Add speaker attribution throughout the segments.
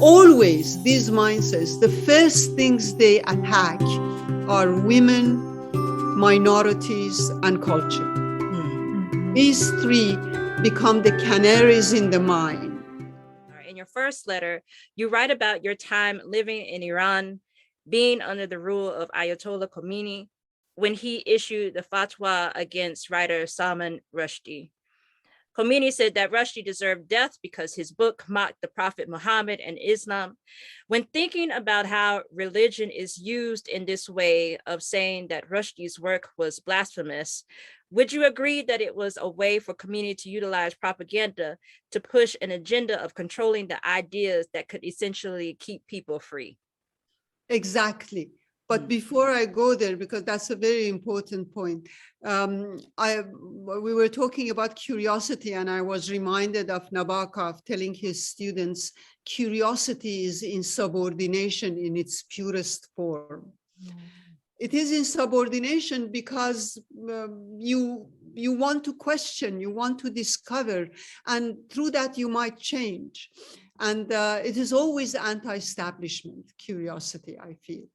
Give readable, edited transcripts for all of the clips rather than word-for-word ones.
Speaker 1: Always, these mindsets, the first things they attack are women, minorities, and culture. These three become the canaries in the mine.
Speaker 2: In your first letter, you write about your time living in Iran, being under the rule of Ayatollah Khomeini, when he issued the fatwa against writer Salman Rushdie. Khomeini said that Rushdie deserved death because his book mocked the Prophet Muhammad and Islam. When thinking about how religion is used in this way of saying that Rushdie's work was blasphemous, would you agree that it was a way for Khomeini to utilize propaganda to push an agenda of controlling the ideas that could essentially keep people free?
Speaker 1: Exactly. But before I go there, because that's a very important point, we were talking about curiosity, and I was reminded of Nabokov telling his students, curiosity is insubordination in its purest form. It is insubordination because you want to question, you want to discover, and through that you might change. And it is always anti-establishment curiosity, I feel.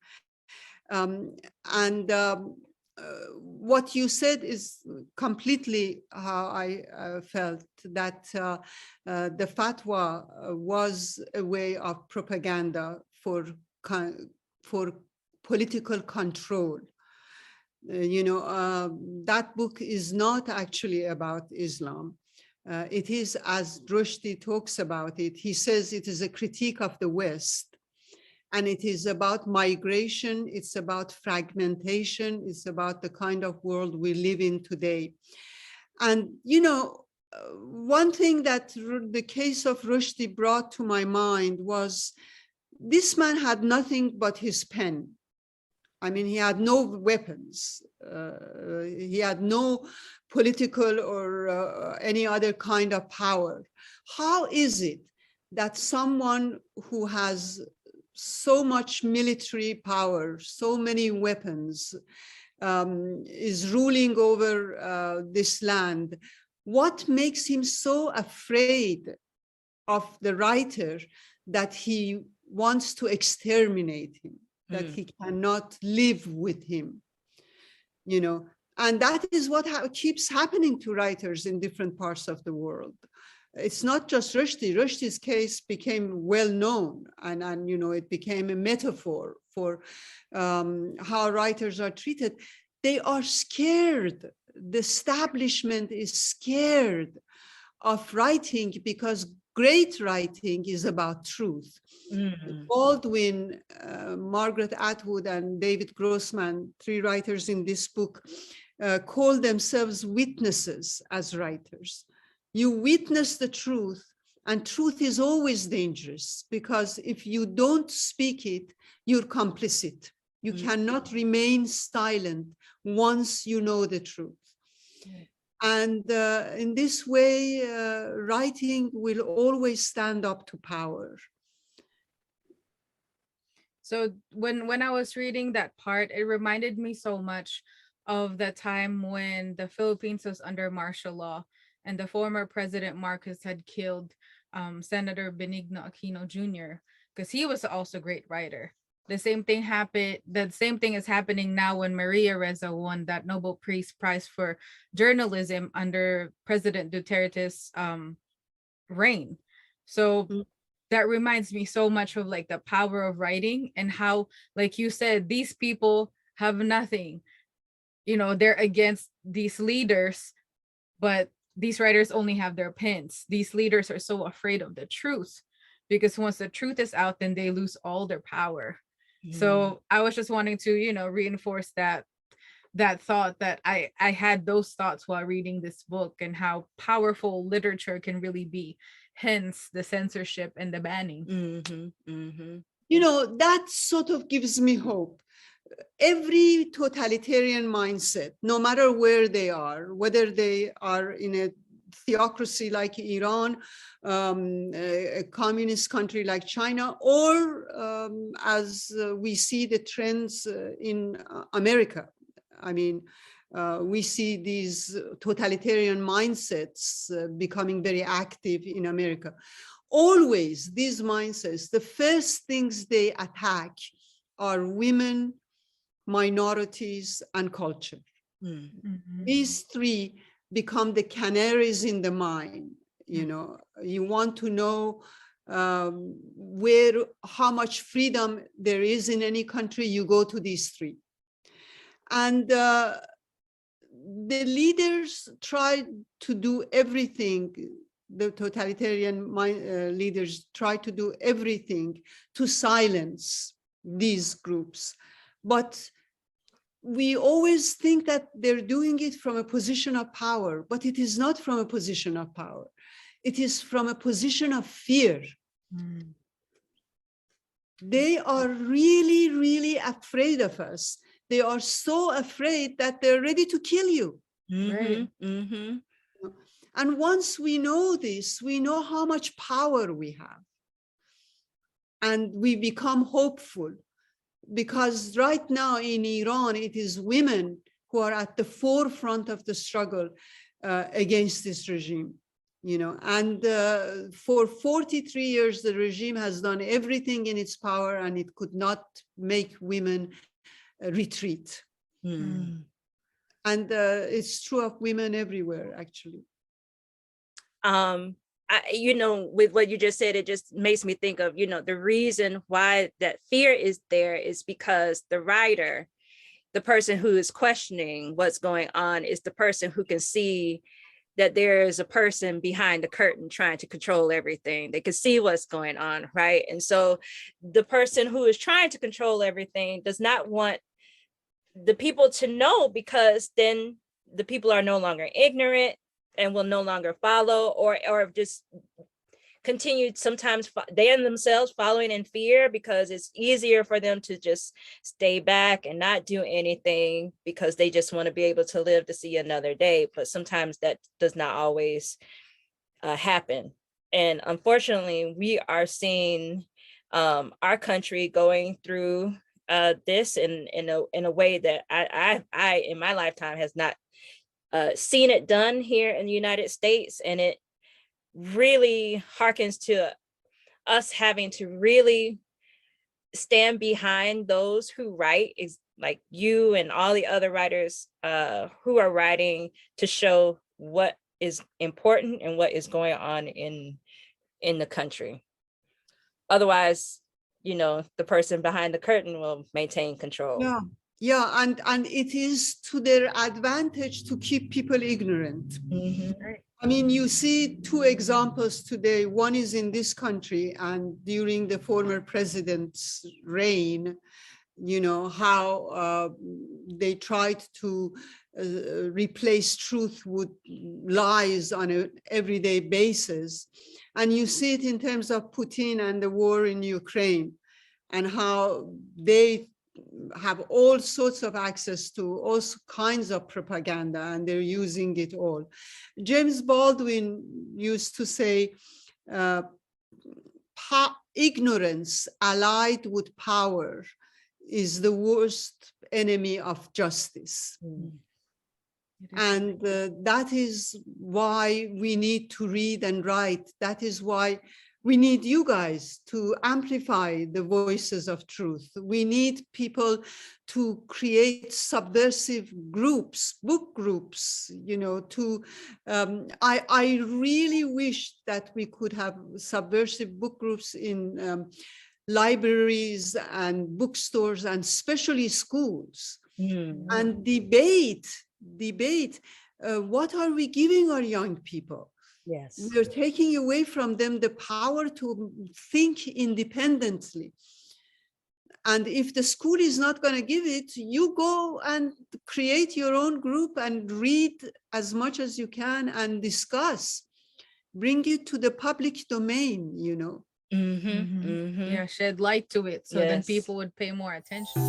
Speaker 1: What you said is completely how I felt, that the fatwa was a way of propaganda for political control. That book is not actually about Islam. It is, as Rushdie talks about it, he says it is a critique of the West. And it is about migration, it's about fragmentation, it's about the kind of world we live in today. And, one thing that the case of Rushdie brought to my mind was this man had nothing but his pen. I mean, he had no weapons. He had no political or any other kind of power. How is it that someone who has so much military power, so many weapons, is ruling over this land? What makes him so afraid of the writer that he wants to exterminate him, that he cannot live with him? And that is what keeps happening to writers in different parts of the world. It's not just Rushdie. Rushdie's case became well known, and it became a metaphor for how writers are treated. They are scared. The establishment is scared of writing because great writing is about truth. Baldwin, Margaret Atwood, and David Grossman, three writers in this book, call themselves witnesses as writers. You witness the truth, and truth is always dangerous because if you don't speak it, you're complicit. You cannot remain silent once you know the truth. And in this way, writing will always stand up to power.
Speaker 3: So when I was reading that part, it reminded me so much of the time when the Philippines was under martial law and the former President Marcos had killed Senator Benigno Aquino Jr. because he was also a great writer. The same thing happened. The same thing is happening now when Maria Reza won that Nobel Peace Prize for journalism under President Duterte's reign. So that reminds me so much of like the power of writing and how, like you said, these people have nothing. They're against these leaders, but these writers only have their pens. These leaders are so afraid of the truth because once the truth is out, then they lose all their power. So I was just wanting to, reinforce that thought that I had those thoughts while reading this book and how powerful literature can really be, hence the censorship and the banning.
Speaker 1: That sort of gives me hope. Every totalitarian mindset, no matter where they are, whether they are in a theocracy like Iran, a communist country like China, or as we see the trends in America. I mean, we see these totalitarian mindsets becoming very active in America. always these mindsets, the first things they attack are women, minorities, and culture.
Speaker 3: Mhm.
Speaker 1: These three become the canaries in the mine. You know, you want to know how much freedom there is in any country, you go to these three. And the leaders try to do everything, the totalitarian leaders try to do everything to silence these groups. But we always think that they're doing it from a position of power, but it is not from a position of power. It is from a position of fear. They are really, really afraid of us. They are so afraid that they're ready to kill you.
Speaker 3: Right.
Speaker 1: And once we know this, we know how much power we have. And we become hopeful, because right now in Iran, it is women who are at the forefront of the struggle against this regime. You know, and for 43 years, the regime has done everything in its power, and it could not make women retreat. And it's true of women everywhere, actually.
Speaker 2: You know, with what you just said, it just makes me think of, you know, the reason why that fear is there is because the writer, the person who is questioning what's going on, is the person who can see that there is a person behind the curtain trying to control everything. They can see what's going on, right? And so the person who is trying to control everything does not want the people to know, because then the people are no longer ignorant and will no longer follow, or just continue, sometimes they themselves following in fear, because it's easier for them to just stay back and not do anything because they just want to be able to live to see another day. But sometimes that does not always happen. And unfortunately, we are seeing our country going through this in a way that I in my lifetime has not seen it done here in the United States. And it really harkens to us having to really stand behind those who write, is like you and all the other writers who are writing to show what is important and what is going on in the country. Otherwise, you know, the person behind the curtain will maintain control.
Speaker 1: Yeah, and it is to their advantage to keep people ignorant. I mean, you see two examples today. One is in this country, and during the former president's reign, you know, how they tried to replace truth with lies on an everyday basis. And you see it in terms of Putin and the war in Ukraine, and how they have all sorts of access to all kinds of propaganda, and they're using it all. James Baldwin used to say, ignorance allied with power is the worst enemy of justice. And that is why we need to read and write. That is why we need you guys to amplify the voices of truth. We need people to create subversive groups, book groups, you know, I really wish that we could have subversive book groups in libraries and bookstores, and especially schools, and debate, what are we giving our young people?
Speaker 2: Yes.
Speaker 1: We're taking away from them the power to think independently. And if the school is not going to give it, you go and create your own group and read as much as you can and discuss. Bring it to the public domain, you know.
Speaker 3: Yeah, shed light to it so then people would pay more attention.